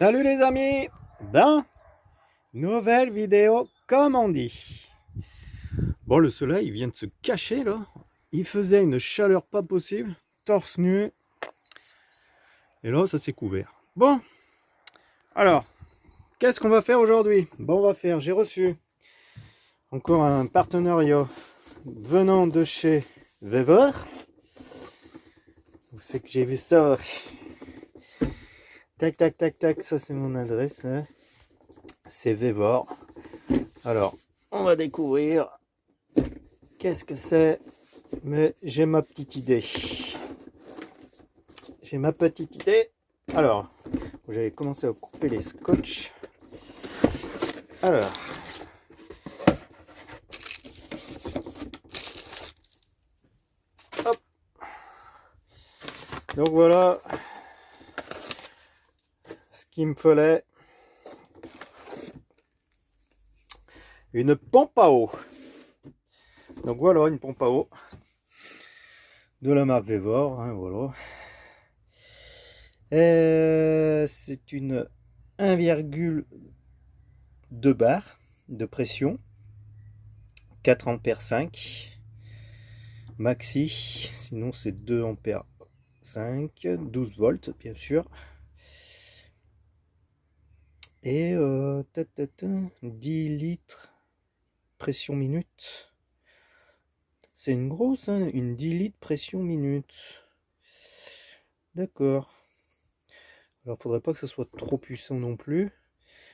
Salut les amis. Ben, nouvelle vidéo comme on dit. Bon, le soleil il vient de se cacher là. Il faisait une chaleur pas possible, torse nu. Et là, ça s'est couvert. Bon, alors, qu'est-ce qu'on va faire aujourd'hui? Bon, j'ai reçu encore un partenariat venant de chez Weber. Où c'est que j'ai vu ça? Tac, tac, tac, tac, ça c'est mon adresse. Hein. C'est Weber. Alors, on va découvrir qu'est-ce que c'est, mais j'ai ma petite idée. Alors, j'avais commencé à couper les scotch. Alors, hop. Donc voilà ce qu'il me fallait. Une pompe à eau. Donc voilà une pompe à eau de la marque Weber. Hein, voilà. C'est une 1,2 bar de pression, 4 ampères 5 maxi, sinon c'est 2 ampères 5, 12 volts bien sûr, et 10 litres pression minute. C'est une grosse, hein, une 10 litres pression minute. D'accord. Alors faudrait pas que ça soit trop puissant non plus,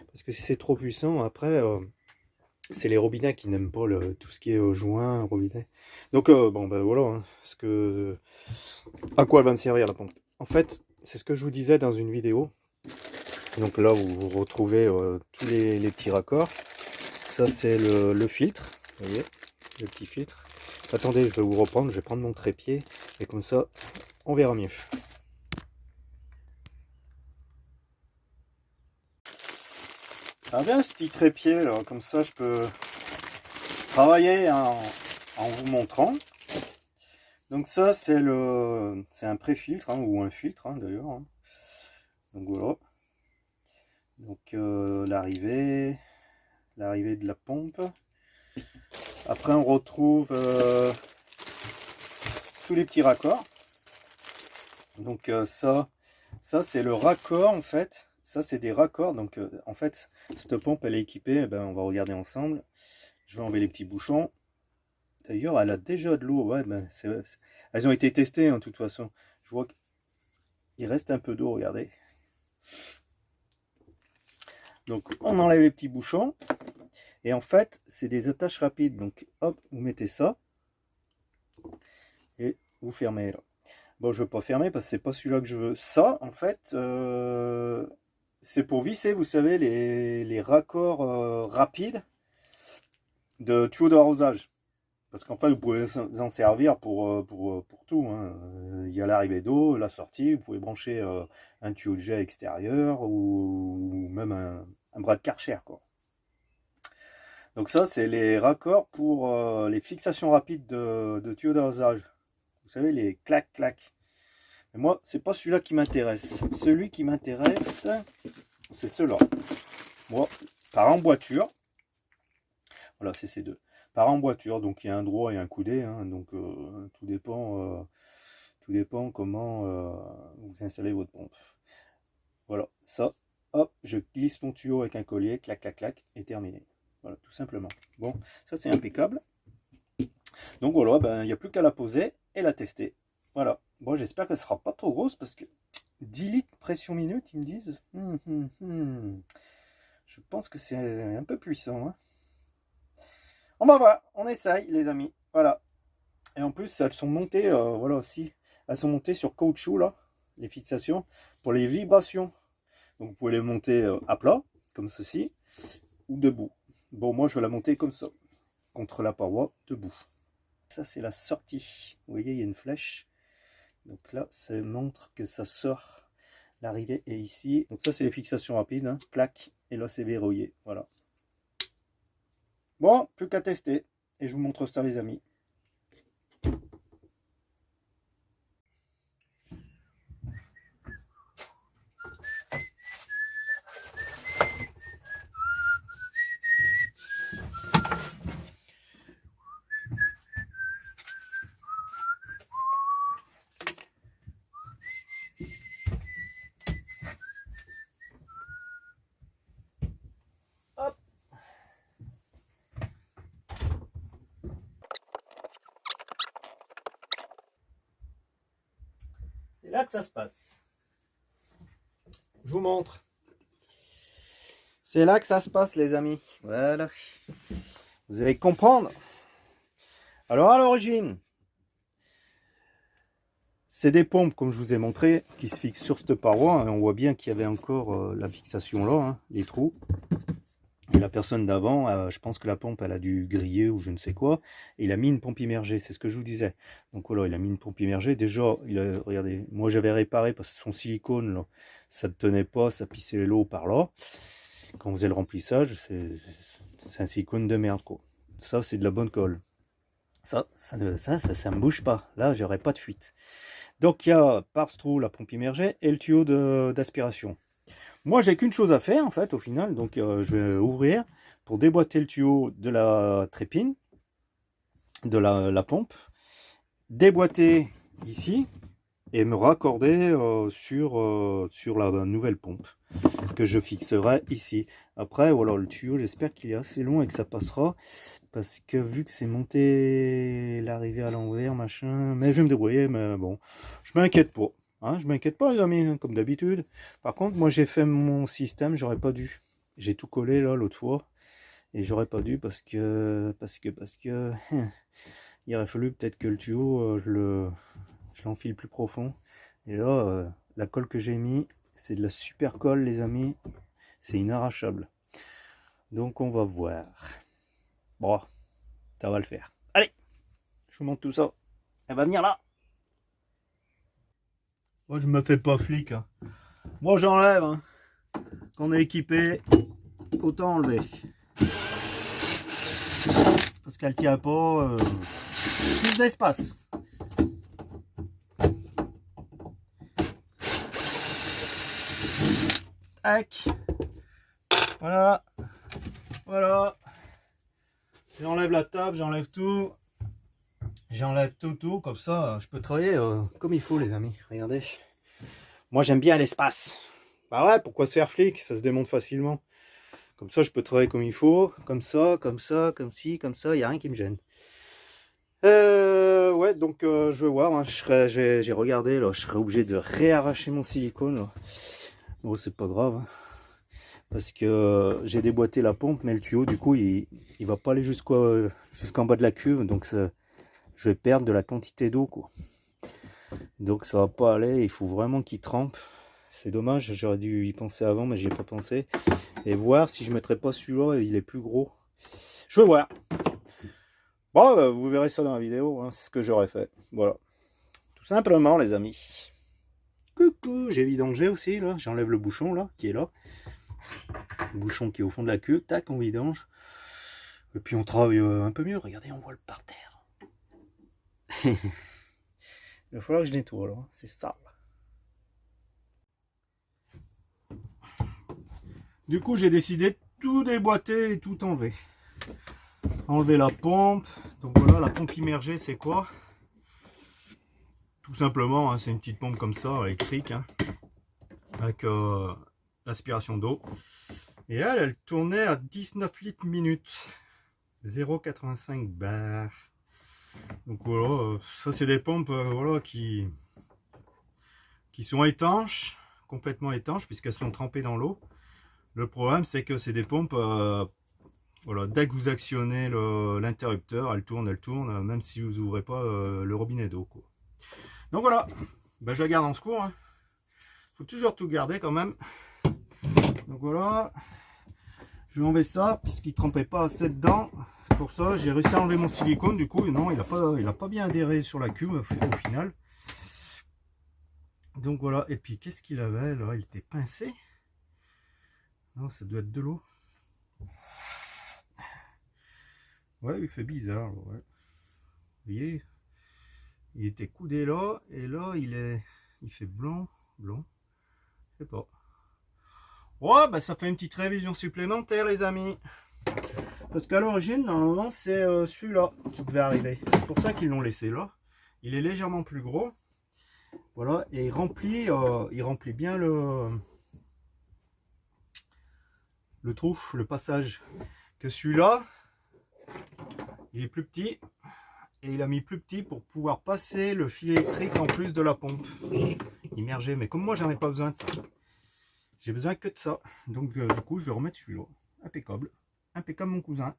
parce que si c'est trop puissant après c'est les robinets qui n'aiment pas tout ce qui est joint robinet. Donc bon ben voilà hein, à quoi elle va me servir la pompe. En fait c'est ce que je vous disais dans une vidéo. Donc là vous retrouvez tous les petits raccords. Ça c'est le filtre, vous voyez, le petit filtre. Attendez, je vais vous reprendre, je vais prendre mon trépied et comme ça on verra mieux. Alors bien ce petit trépied là, comme ça je peux travailler en vous montrant. Donc ça c'est un pré-filtre hein, ou un filtre hein, d'ailleurs. Hein. Donc voilà. Donc l'arrivée de la pompe. Après on retrouve tous les petits raccords. Donc ça c'est le raccord en fait. Ça c'est des raccords. Donc en fait cette pompe elle est équipée. Ben, on va regarder ensemble. Je vais enlever les petits bouchons. D'ailleurs elle a déjà de l'eau. Ouais, ben, elles ont été testées hein, de toute façon. Je vois qu'il reste un peu d'eau. Regardez. Donc on enlève les petits bouchons. Et en fait c'est des attaches rapides. Donc hop, vous mettez ça. Et vous fermez là. Bon, je ne veux pas fermer parce que c'est pas celui-là que je veux. Ça, en fait, c'est pour visser, vous savez, les raccords rapides de tuyaux d'arrosage. Parce qu'en fait, vous pouvez en servir pour tout. Hein. Il y a l'arrivée d'eau, la sortie, vous pouvez brancher un tuyau de jet extérieur ou même un bras de Karcher, quoi. Donc ça, c'est les raccords pour les fixations rapides de tuyaux d'arrosage. Vous savez, les clac-clac. Mais moi, c'est pas celui-là qui m'intéresse. Celui qui m'intéresse, c'est ceux-là. Moi, par emboîture. Voilà, c'est ces deux. Par emboîture, donc il y a un droit et un coudé. Hein, donc tout dépend comment vous installez votre pompe. Voilà, ça, hop, je glisse mon tuyau avec un collier, clac, clac, clac, et terminé. Voilà, tout simplement. Bon, ça c'est impeccable. Donc voilà, ben, il n'y a plus qu'à la poser et la tester. Voilà. Bon, j'espère qu'elle ne sera pas trop grosse parce que 10 litres pression minute, ils me disent. Je pense que c'est un peu puissant. Hein. On va voir, on essaye, les amis. Voilà. Et en plus, elles sont montées, voilà aussi. Elles sont montées sur caoutchouc, là, les fixations, pour les vibrations. Donc, vous pouvez les monter à plat, comme ceci, ou debout. Bon, moi, je vais la monter comme ça, contre la paroi, debout. Ça, c'est la sortie. Vous voyez, il y a une flèche. Donc là, ça montre que ça sort. L'arrivée est ici. Donc ça, c'est les fixations rapides. Hein. Clac. Et là, c'est verrouillé. Voilà. Bon, plus qu'à tester. Et je vous montre ça, les amis. là que ça se passe. Je vous montre. C'est là que ça se passe, les amis. Voilà. Vous allez comprendre. Alors, à l'origine, c'est des pompes, comme je vous ai montré, qui se fixent sur cette paroi. On voit bien qu'il y avait encore la fixation là, hein, les trous. Et la personne d'avant, je pense que la pompe, elle a dû griller ou je ne sais quoi. Et il a mis une pompe immergée, c'est ce que je vous disais. Donc voilà, il a mis une pompe immergée. Déjà, regardez, moi j'avais réparé parce que son silicone, là, ça ne tenait pas, ça pissait l'eau par là. Quand vous faisait le remplissage, c'est un silicone de merde, quoi. Ça, c'est de la bonne colle. Ça ne bouge pas. Là, j'aurais pas de fuite. Donc, il y a par ce trou la pompe immergée et le tuyau d'aspiration. Moi, j'ai qu'une chose à faire, en fait, au final. Donc, je vais ouvrir pour déboîter le tuyau de la trépine, de la pompe, déboîter ici et me raccorder sur la nouvelle pompe que je fixerai ici. Après, voilà, le tuyau, j'espère qu'il est assez long et que ça passera. Parce que vu que c'est monté l'arrivée à l'envers, machin, mais je vais me débrouiller, mais bon, je m'inquiète pas. Hein, je m'inquiète pas, les amis, hein, comme d'habitude. Par contre, moi, j'ai fait mon système, j'aurais pas dû. J'ai tout collé, là, l'autre fois. Et j'aurais pas dû parce que il aurait fallu peut-être que le tuyau, je l'enfile plus profond. Et là, la colle que j'ai mis, c'est de la super colle, les amis. C'est inarrachable. Donc, on va voir. Bon, ça va le faire. Allez, je vous montre tout ça. Elle va venir là. Moi, je me fais pas flic. Hein. Moi, j'enlève. Hein. Quand on est équipé, autant enlever. Parce qu'elle tient pas. Plus d'espace. Tac. Voilà. Voilà. J'enlève la table, j'enlève tout. J'enlève tout, comme ça, je peux travailler comme il faut, les amis. Regardez. Moi, j'aime bien l'espace. Bah ouais, pourquoi se faire flic? Ça se démonte facilement. Comme ça, je peux travailler comme il faut. Comme ça, comme ci, comme ça. Il n'y a rien qui me gêne. Ouais, donc je vais voir. Hein, j'ai regardé, là. Je serais obligé de réarracher mon silicone. Là. Bon, c'est pas grave. Hein, parce que j'ai déboîté la pompe, mais le tuyau, du coup, il va pas aller jusqu'en bas de la cuve. Donc, je vais perdre de la quantité d'eau, quoi. Donc ça va pas aller, il faut vraiment qu'il trempe. C'est dommage, j'aurais dû y penser avant, mais j'y ai pas pensé. Et voir si je mettrais pas celui-là, il est plus gros. Je vais voir. Bon, vous verrez ça dans la vidéo, hein, c'est ce que j'aurais fait. Voilà. Tout simplement, les amis. Coucou, j'ai vidangé aussi, là. J'enlève le bouchon, là, qui est là. Le bouchon qui est au fond de la queue. Tac, on vidange. Et puis on travaille un peu mieux. Regardez, on voit le parterre. Il va falloir que je nettoie là, c'est sale. Du coup, j'ai décidé de tout déboîter et tout enlever. Enlever la pompe. Donc voilà, la pompe immergée, c'est quoi? Tout simplement, hein, c'est une petite pompe comme ça, électrique, hein, avec l'aspiration d'eau. Et elle tournait à 19 litres minute. 0,85 bar. Donc voilà, ça c'est des pompes voilà, qui sont étanches, complètement étanches, puisqu'elles sont trempées dans l'eau. Le problème c'est que c'est des pompes, voilà, dès que vous actionnez l'interrupteur, elle tourne, même si vous n'ouvrez pas le robinet d'eau. Donc voilà, ben, je la garde en secours. Hein. Faut toujours tout garder quand même. Donc voilà, je vais enlever ça, puisqu'il ne trempait pas assez dedans. Pour ça, j'ai réussi à enlever mon silicone. Du coup, non, il a pas bien adhéré sur la cuve au final. Donc voilà. Et puis, qu'est-ce qu'il avait là? Il était pincé. Non, ça doit être de l'eau. Ouais, il fait bizarre. Ouais. Vous voyez, il était coudé là, et là, il fait blanc. Je sais pas. Ouais, bah ça fait une petite révision supplémentaire, les amis. Parce qu'à l'origine, normalement, c'est celui-là qui devait arriver. C'est pour ça qu'ils l'ont laissé là. Il est légèrement plus gros. Voilà, et il remplit bien le trou, le passage. Que celui-là, il est plus petit. Et il a mis plus petit pour pouvoir passer le fil électrique en plus de la pompe. immergé. Mais comme moi, j'en ai pas besoin de ça. J'ai besoin que de ça. Donc, du coup, je vais remettre celui-là. Impeccable. Impeccable, mon cousin.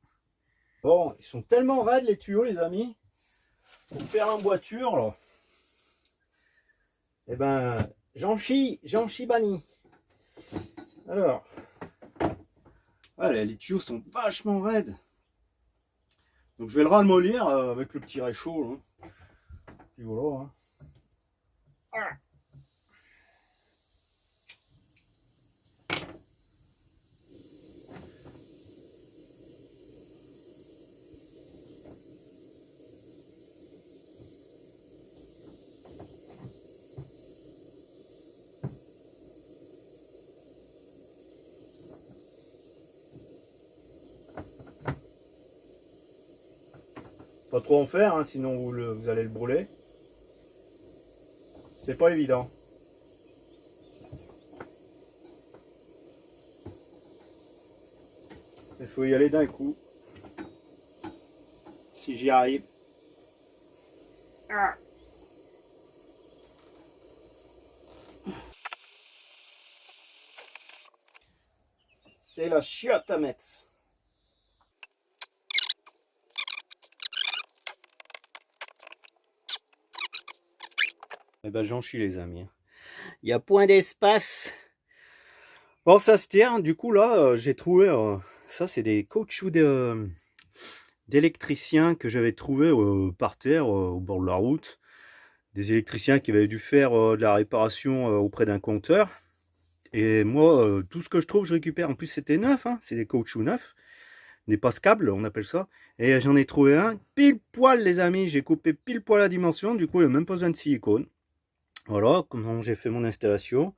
Bon, ils sont tellement raides, les tuyaux, les amis. Pour faire emboîture, là. Eh ben, j'en chie banni. Alors, voilà, les tuyaux sont vachement raides. Donc je vais le ramollir avec le petit réchaud. Là. Puis voilà. Hein. Ah. Pas trop en faire, hein, sinon vous allez le brûler. C'est pas évident. Il faut y aller d'un coup. Si j'y arrive. Ah. C'est la chiotte à mettre. Eh ben j'en chie les amis. Il y a point d'espace. Bon ça se tient. Du coup là j'ai trouvé ça c'est des caoutchoucs d'électriciens que j'avais trouvé par terre au bord de la route. Des électriciens qui avaient dû faire de la réparation auprès d'un compteur. Et moi tout ce que je trouve je récupère. En plus c'était neuf, hein, c'est des caoutchoucs neufs. Des passe-câbles on appelle ça. Et j'en ai trouvé un pile poil les amis. J'ai coupé pile poil la dimension. Du coup il n'y a même pas besoin de silicone. Voilà comment j'ai fait mon installation.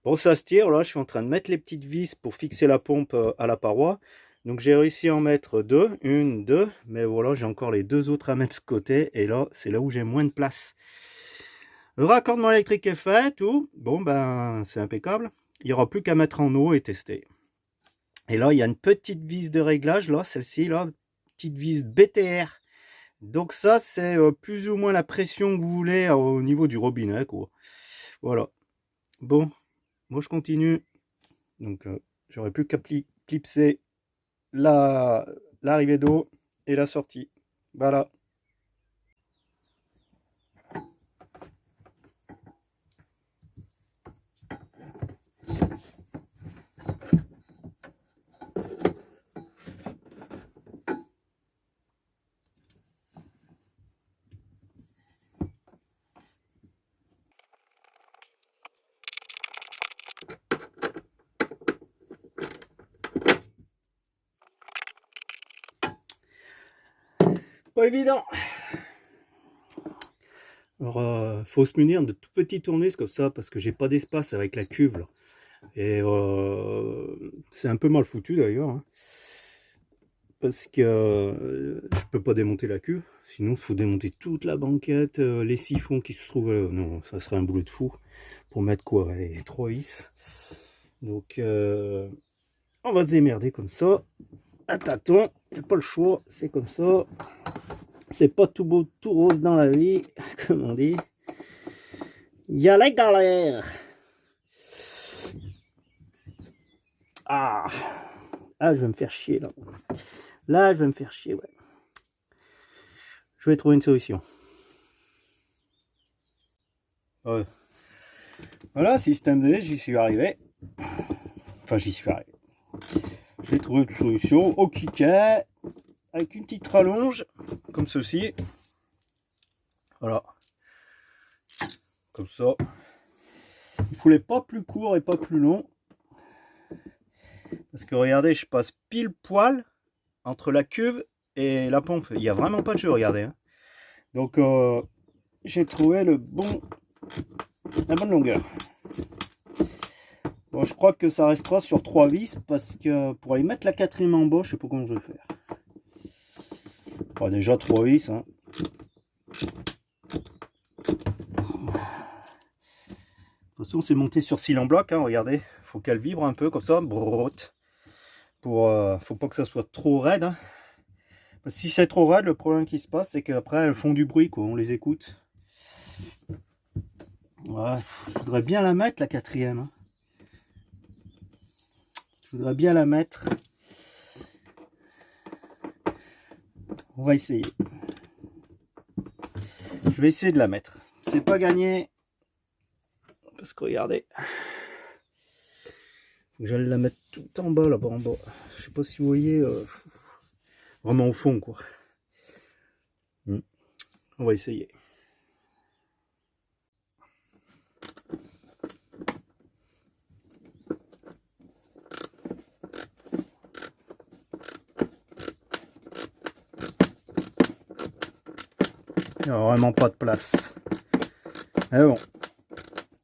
Bon, ça se tire. Là, je suis en train de mettre les petites vis pour fixer la pompe à la paroi. Donc, j'ai réussi à en mettre deux. Une, deux. Mais voilà, j'ai encore les deux autres à mettre de ce côté. Et là, c'est là où j'ai moins de place. Le raccordement électrique est fait, tout. Bon, ben, c'est impeccable. Il n'y aura plus qu'à mettre en eau et tester. Et là, il y a une petite vis de réglage. Là, celle-ci, là. Petite vis BTR. Donc ça, c'est plus ou moins la pression que vous voulez au niveau du robinet, quoi. Voilà. Bon, moi je continue. Donc j'aurais plus qu'à clipser l'arrivée d'eau et la sortie. Voilà. Pas évident. Alors, faut se munir de tout petits tournevis comme ça parce que j'ai pas d'espace avec la cuve là. Et c'est un peu mal foutu d'ailleurs. Hein, parce que je peux pas démonter la cuve. Sinon, il faut démonter toute la banquette, les siphons qui se trouvent. Non, ça serait un boulot de fou. Pour mettre quoi? Les 3 vis. Donc, on va se démerder comme ça. À tâtons, il n'y a pas le choix, c'est comme ça. C'est pas tout beau, tout rose dans la vie, comme on dit. Il y a la galère. Ah, je vais me faire chier là. Là, je vais me faire chier, ouais. Je vais trouver une solution. Ouais. Voilà, système D, j'y suis arrivé. Enfin, j'y suis arrivé. J'ai trouvé une solution au cliquet avec une petite rallonge comme ceci. Voilà. Comme ça. Il ne voulait pas plus court et pas plus long. Parce que regardez, je passe pile poil entre la cuve et la pompe. Il n'y a vraiment pas de jeu, regardez. Hein. Donc, j'ai trouvé la bonne longueur. Bon, je crois que ça restera sur 3 vis parce que pour aller mettre la 4e en bas, je sais pas comment je vais faire. Bon, déjà 3 vis. Hein. De toute façon, c'est monté sur cyle en bloc. Hein, regardez, faut qu'elle vibre un peu comme ça. Pour, faut pas que ça soit trop raide. Hein. Parce que si c'est trop raide, le problème qui se passe, c'est qu'après elles font du bruit, quoi. On les écoute. Ouais, je voudrais bien la mettre, la quatrième. Hein. Je voudrais bien la mettre. On va essayer. Je vais essayer de la mettre. C'est pas gagné. Parce que regardez. Faut que j'aille la mettre tout en bas, là-bas en bas. Je sais pas si vous voyez. Vraiment au fond, quoi. On va essayer. Il n'y a vraiment pas de place. Mais bon,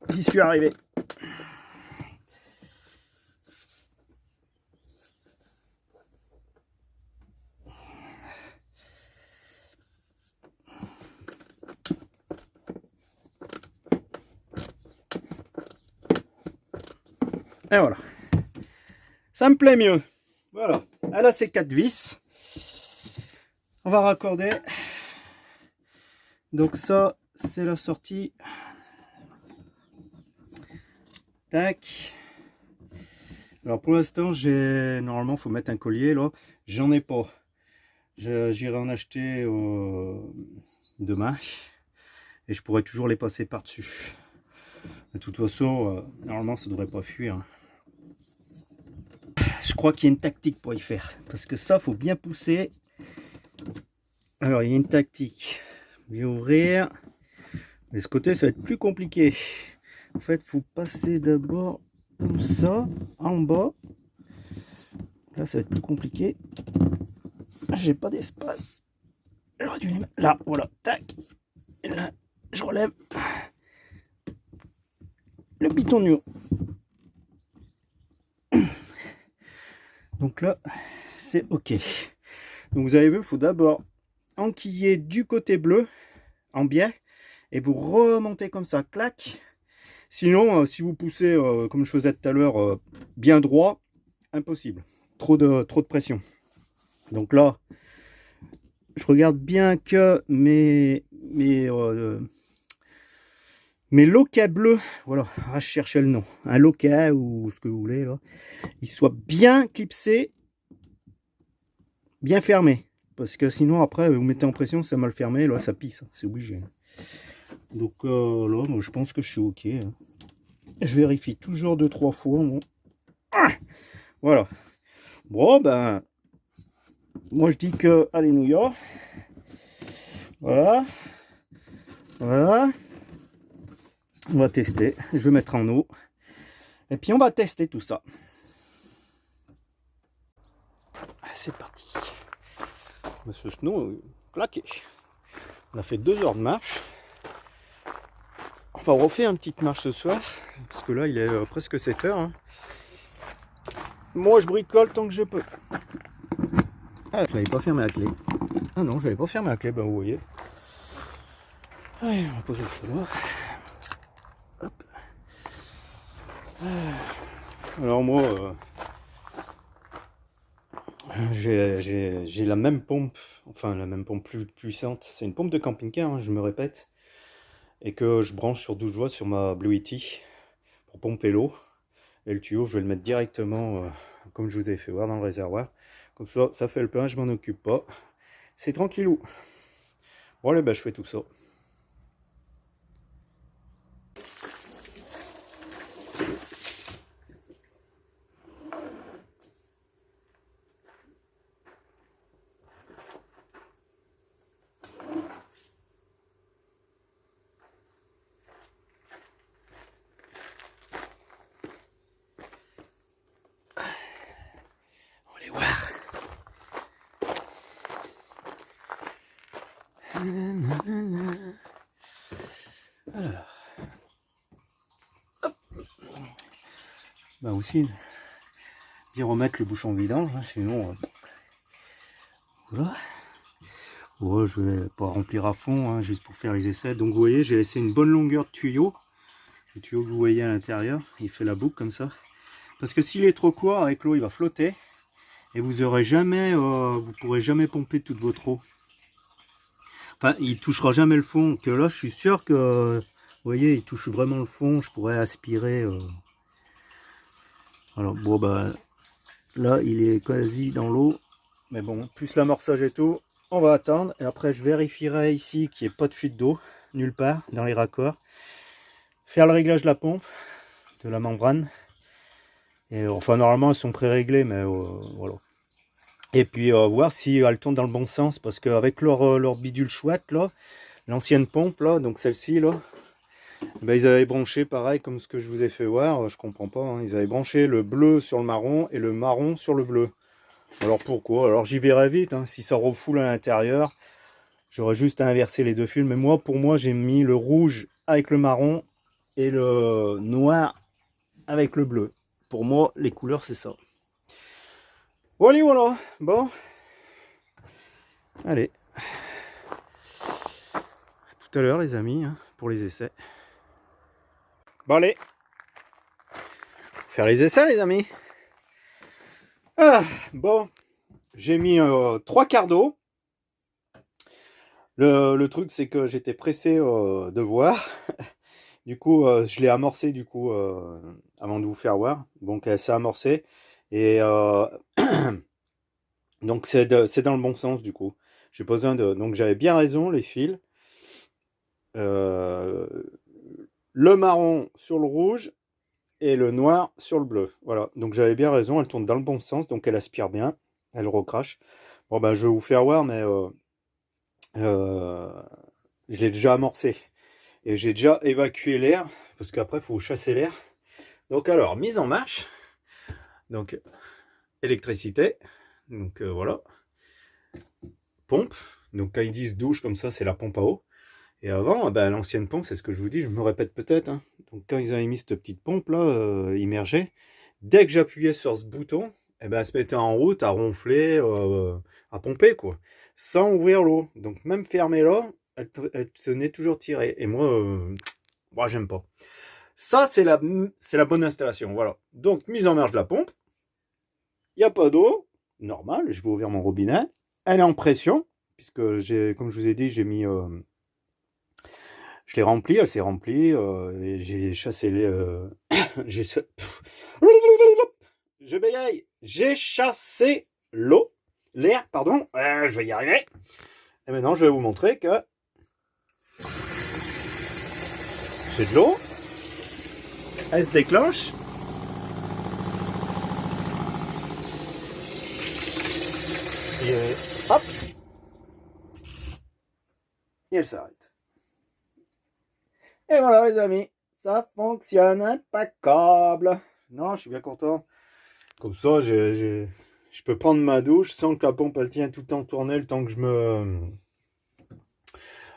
j'y suis arrivé. Et voilà. Ça me plaît mieux. Voilà. Elle a ses 4 vis. On va raccorder. Donc ça, c'est la sortie. Tac. Alors pour l'instant, normalement, il faut mettre un collier là. J'en ai pas. J'irai en acheter demain. Et je pourrais toujours les passer par-dessus. De toute façon, normalement, ça devrait pas fuir. Je crois qu'il y a une tactique pour y faire. Parce que ça, faut bien pousser. Alors, il y a une tactique. Bien ouvrir. Mais ce côté, ça va être plus compliqué. En fait, il faut passer d'abord comme ça, en bas. Là, ça va être plus compliqué. J'ai pas d'espace. J'aurais dû les mettre là, voilà, tac. Et là, je relève le bitonio. Donc là, c'est ok. Donc vous avez vu, il faut d'abord enquiller du côté bleu, en biais, et vous remontez comme ça, clac. Sinon, si vous poussez, comme je faisais tout à l'heure, bien droit, impossible. Trop de pression. Donc là, je regarde bien que mes loquets bleus, voilà, je cherchais le nom, un loquet ou ce que vous voulez, là, il soit bien clipsé, bien fermé. Parce que sinon, après, vous mettez en pression, c'est mal fermé, là, ça pisse, c'est obligé. Donc là, moi, je pense que je suis ok. Hein. Je vérifie toujours 2-3 fois. Bon. Voilà. Bon, ben, moi, je dis que, allez, New York. Voilà. Voilà. On va tester. Je vais mettre en eau. Et puis, on va tester tout ça. C'est parti. Ce snow, claqué. On a fait 2 heures de marche. On va refaire une petite marche ce soir. Parce que là, il est presque 7 heures. Hein. Moi, je bricole tant que je peux. Ah, je n'avais pas fermé la clé. Ah non, je n'avais pas fermé la clé, ben vous voyez. Allez, on va poser ça là. Hop. Alors moi, j'ai la même pompe, enfin la même pompe plus puissante. C'est une pompe de camping-car, hein, je me répète. Et que je branche sur 12 volts sur ma Blue Yeti pour pomper l'eau. Et le tuyau, je vais le mettre directement, comme je vous ai fait voir, dans le réservoir. Comme ça fait le plein, je m'en occupe pas. C'est tranquillou. Bon allez, ben, je fais tout ça. On va aller voir. Alors. Hop. Bah aussi, bien remettre le bouchon vidange, hein, sinon... Voilà. Ouais, je vais pas remplir à fond, hein, juste pour faire les essais. Donc vous voyez, j'ai laissé une bonne longueur de tuyau. Le tuyau que vous voyez à l'intérieur, il fait la boucle comme ça. Parce que s'il est trop court, avec l'eau, il va flotter. Et vous aurez jamais, vous pourrez jamais pomper toute votre eau. Enfin, il touchera jamais le fond. Que là, je suis sûr que voyez, il touche vraiment le fond. Je pourrais aspirer. Alors, bon, bah, là, il est quasi dans l'eau. Mais bon, plus l'amorçage et tout, on va attendre. Et après, je vérifierai ici qu'il n'y ait pas de fuite d'eau, nulle part, dans les raccords. Faire le réglage de la pompe, de la membrane. Et enfin, normalement, elles sont pré-réglées, mais voilà. Et puis, voir si elles tournent dans le bon sens. Parce qu'avec leur bidule chouette, là, l'ancienne pompe, là, donc celle-ci, là, ben, ils avaient branché pareil comme ce que je vous ai fait voir, je comprends pas, hein. Ils avaient branché le bleu sur le marron et le marron sur le bleu. Alors pourquoi? Alors j'y verrai vite, hein. Si ça refoule à l'intérieur, j'aurais juste à inverser les deux fils. Mais moi, pour moi, j'ai mis le rouge avec le marron et le noir avec le bleu. Pour moi, les couleurs, c'est ça. Voilà, voilà. Bon. Allez. À tout à l'heure, les amis, hein, pour les essais. Bon, allez. Faire les essais, les amis. Ah, bon. J'ai mis 3 quarts d'eau. Le truc, c'est que j'étais pressé de voir. Du coup, je l'ai amorcé du coup avant de vous faire voir. Donc, elle s'est amorcée. Et donc, c'est dans le bon sens du coup. J'ai pas besoin de. Donc, j'avais bien raison, les fils. Le marron sur le rouge et le noir sur le bleu. Voilà. Donc, j'avais bien raison. Elle tourne dans le bon sens. Donc, elle aspire bien. Elle recrache. Bon, ben, je vais vous faire voir, mais je l'ai déjà amorcé. Et j'ai déjà évacué l'air. Parce qu'après, il faut chasser l'air. Donc, alors, mise en marche. Donc, électricité. Donc, voilà. Pompe. Donc, quand ils disent douche, comme ça, c'est la pompe à eau. Et avant, ben, l'ancienne pompe, c'est ce que je vous dis, je me répète peut-être, hein. Donc, quand ils avaient mis cette petite pompe là, immergée, dès que j'appuyais sur ce bouton, eh ben, elle se mettait en route à ronfler, à pomper, quoi. Sans ouvrir l'eau. Donc, même fermée là, elle tenait toujours tirée. Et moi, j'aime pas. Ça, c'est la bonne installation. Voilà. Donc, mise en marche de la pompe. Il n'y a pas d'eau. Normal, je vais ouvrir mon robinet. Elle est en pression, puisque comme je vous ai dit, je l'ai remplie, elle s'est remplie, et j'ai chassé je bégaye. J'ai chassé l'air, pardon, je vais y arriver. Et maintenant, je vais vous montrer que c'est de l'eau. Elle se déclenche. Et hop. Et elle s'arrête. Et voilà les amis, ça fonctionne impeccable. Non, je suis bien content. Comme ça, je peux prendre ma douche sans que la pompe elle tienne tout le temps tourner, le temps que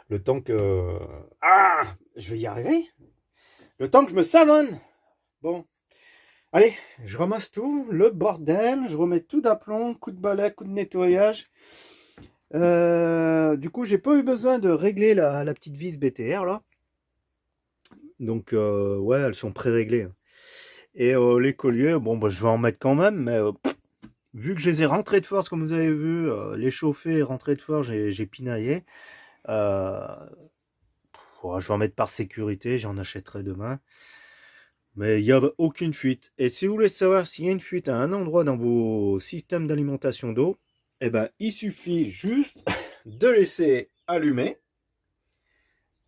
le temps que... Ah, je vais y arriver. Le temps que je me savonne. Bon. Allez, je ramasse tout, le bordel, je remets tout d'aplomb, coup de balai, coup de nettoyage. Du coup, j'ai pas eu besoin de régler la petite vis BTR là. Donc, ouais, elles sont pré-réglées. Et les colliers, bon, bah, je vais en mettre quand même, mais vu que je les ai rentrés de force, comme vous avez vu, les chauffer et rentrer de force, j'ai pinaillé. Je vais en mettre par sécurité, j'en achèterai demain. Mais il n'y a aucune fuite. Et si vous voulez savoir s'il y a une fuite à un endroit dans vos systèmes d'alimentation d'eau, eh ben, il suffit juste de laisser allumer,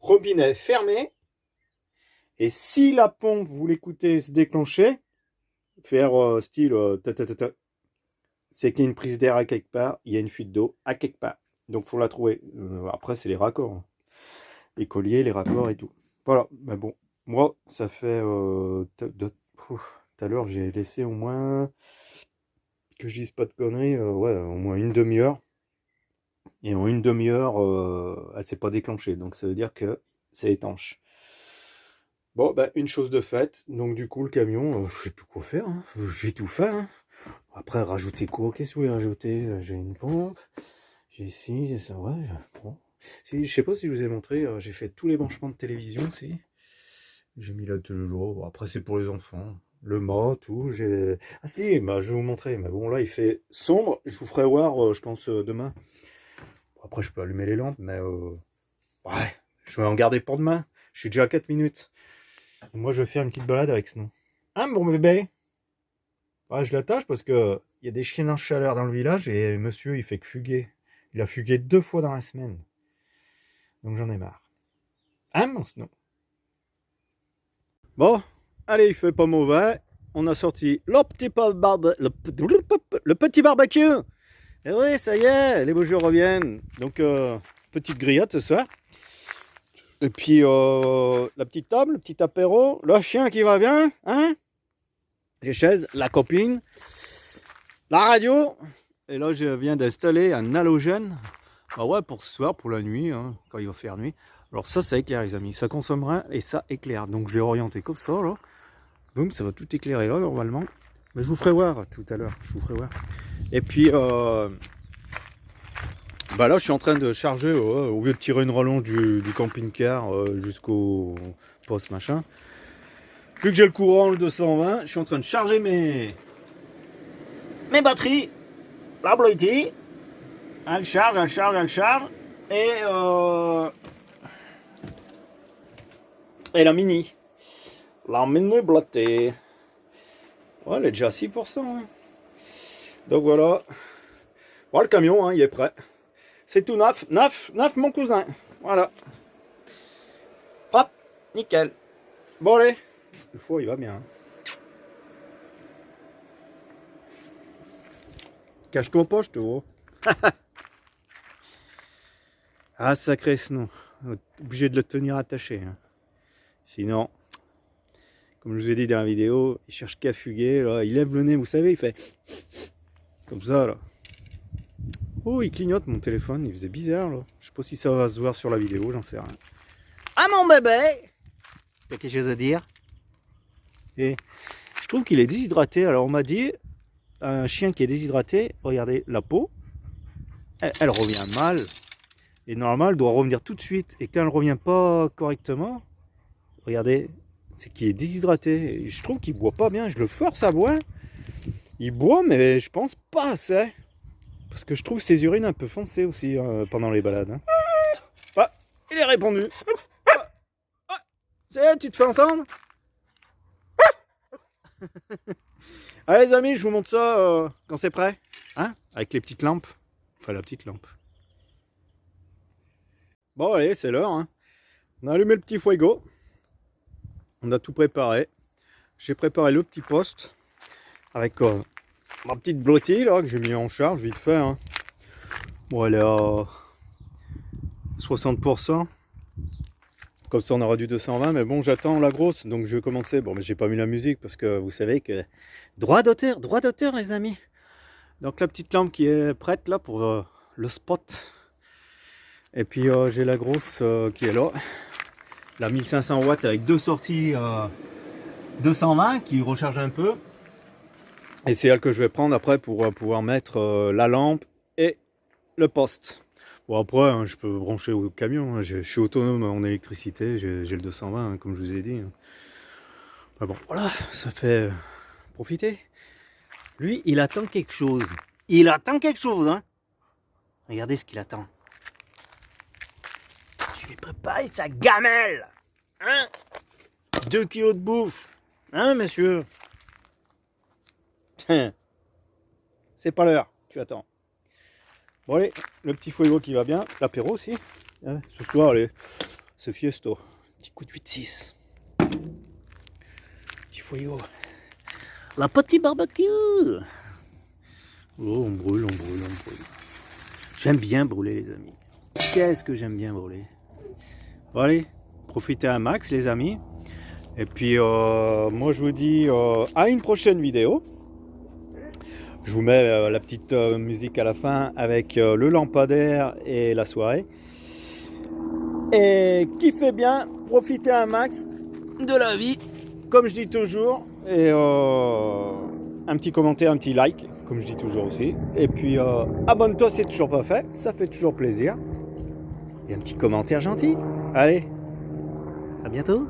robinet fermé, et si la pompe, vous l'écoutez se déclencher, faire style c'est qu'il y a une prise d'air à quelque part, il y a une fuite d'eau à quelque part. Donc faut la trouver. Après, c'est les raccords, hein. Les colliers, les raccords et tout. Voilà, mais bon, moi, ça fait... tout à l'heure, j'ai laissé au moins, que je dise pas de conneries, ouais, au moins une demi-heure. Et en une demi-heure, elle s'est pas déclenchée. Donc ça veut dire que c'est étanche. Bon, ben, une chose de faite. Donc du coup, le camion, je sais plus quoi faire, hein. J'ai tout fait, hein. Après, rajouter quoi? Qu'est-ce que vous voulez rajouter? J'ai une pompe. J'ai ci, j'ai ça, ouais. Bon. Si, je sais pas si je vous ai montré, j'ai fait tous les branchements de télévision aussi. J'ai mis la télé là. Après, c'est pour les enfants. Le mât, tout. Ah si, bah, je vais vous montrer. Mais bon, là, il fait sombre. Je vous ferai voir, je pense, demain. Après, je peux allumer les lampes, mais ouais, je vais en garder pour demain. Je suis déjà à 4 minutes. Moi, je vais faire une petite balade avec Snow. Hein, mon bébé? Ah, je l'attache parce que il y a des chiens en chaleur dans le village et monsieur, il fait que fuguer. Il a fugué 2 fois dans la semaine. Donc j'en ai marre. Hein, mon Snow? Bon, allez, il fait pas mauvais. On a sorti le petit barbecue. Et oui, ça y est, les beaux jours reviennent. Donc, petite grillade ce soir. Et puis, la petite table, le petit apéro, le chien qui va bien, hein? Les chaises, la copine, la radio. Et là, je viens d'installer un halogène. Ah ouais, pour ce soir, pour la nuit, hein, quand il va faire nuit. Alors ça éclaire, les amis. Ça consomme rien et ça éclaire. Donc, je l'ai orienté comme ça, là. Boum, ça va tout éclairer là, normalement. Mais je vous ferai voir tout à l'heure. Je vous ferai voir. Et puis, bah là, je suis en train de charger, au lieu de tirer une rallonge du camping-car jusqu'au poste machin. Vu que j'ai le courant, le 220, je suis en train de charger mes batteries. La Bluetooth. Elle charge. Et la mini. La mini Bluetooth. Ouais, elle est déjà à 6%. Hein. Donc voilà. Bon, le camion, hein, il est prêt. C'est tout neuf. Neuf, mon cousin. Voilà. Hop, nickel. Bon, allez. Le four, il va bien. Cache-toi pas, je te vois. Ah, sacré Snow. Obligé de le tenir attaché. Hein. Sinon, comme je vous ai dit dans la vidéo, il cherche qu'à fuguer. Là. Il lève le nez, vous savez, il fait comme ça, là. Oh, il clignote mon téléphone, il faisait bizarre, là. Je sais pas si ça va se voir sur la vidéo, j'en sais rien. Ah, mon bébé! T'as quelque chose à dire? Et je trouve qu'il est déshydraté. Alors, on m'a dit, un chien qui est déshydraté, regardez, la peau, elle revient mal. Et normalement, elle doit revenir tout de suite. Et quand elle revient pas correctement, regardez, c'est qu'il est déshydraté. Et je trouve qu'il boit pas bien. Je le force à boire. Il boit, mais je pense pas assez. Parce que je trouve ses urines un peu foncées aussi pendant les balades. Hein. Ah, il est répondu. C'est, tu te fais entendre? Allez les amis, je vous montre ça quand c'est prêt. Hein? Avec les petites lampes. Enfin la petite lampe. Bon allez, c'est l'heure. Hein. On a allumé le petit fuego. On a tout préparé. J'ai préparé le petit poste. Avec ma petite blottille là que j'ai mis en charge vite fait. Hein. Bon, elle est à 60%. Comme ça on aura du 220. Mais bon, j'attends la grosse. Donc je vais commencer. Bon, mais j'ai pas mis la musique parce que vous savez que droit d'auteur les amis. Donc la petite lampe qui est prête là pour le spot. Et puis j'ai la grosse qui est là. La 1500 watts avec 2 sorties 220 qui recharge un peu. Et c'est elle que je vais prendre après pour pouvoir mettre la lampe et le poste. Bon après, hein, je peux brancher au camion. Hein. Je suis autonome en électricité. J'ai le 220, hein, comme je vous ai dit. Hein. Mais bon, voilà, ça fait profiter. Lui, il attend quelque chose. Il attend quelque chose, hein. Regardez ce qu'il attend. Je vais préparer sa gamelle. Hein? 2 kilos de bouffe. Hein, messieurs? C'est pas l'heure, tu attends. Bon allez, le petit fuego qui va bien, l'apéro aussi. Hein, ce soir, allez, c'est fiesto. Petit coup de 8-6. Petit fuego. La petite barbecue. Oh, on brûle. J'aime bien brûler les amis. Qu'est-ce que j'aime bien brûler. Bon allez, profitez un max les amis. Et puis moi je vous dis à une prochaine vidéo. Je vous mets la petite musique à la fin avec le lampadaire et la soirée. Et kiffez bien, profitez un max de la vie, comme je dis toujours. Et un petit commentaire, un petit like, comme je dis toujours aussi. Et puis abonne-toi si c'est toujours pas fait, ça fait toujours plaisir. Et un petit commentaire gentil. Allez, à bientôt.